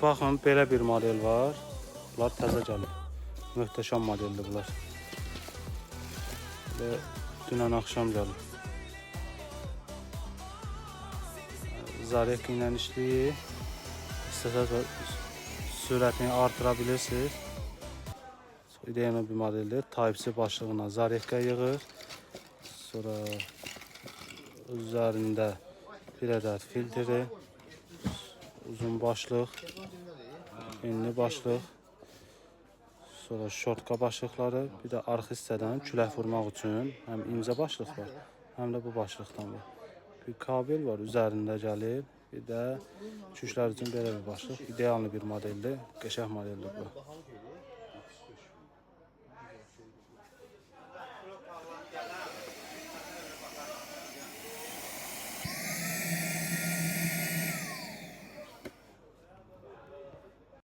Baxın, belə bir model var. Bunlar təzə gəlir. Möhtəşəm modeldir bunlar. Ve dünən axşam gəlib. Zarek ilə işləyir. İstəsəz sürətini artıra bilirsiniz. İdeal bir modeldir. Type-C başlığına Zarek'ə yığır. Sonra üzerinde bir adet filtri, uzun başlıq, enli başlıq, sonra şortka başlıqları, bir də arxa hissədən külək vurmaq üçün həm incə başlıq var, həm də bu başlıqdan var. Bir kabel var, üzərində gəlir. Bir də çüşlər üçün belə bir başlıq. İdeal bir modeldir, qəşəng modeldir bu.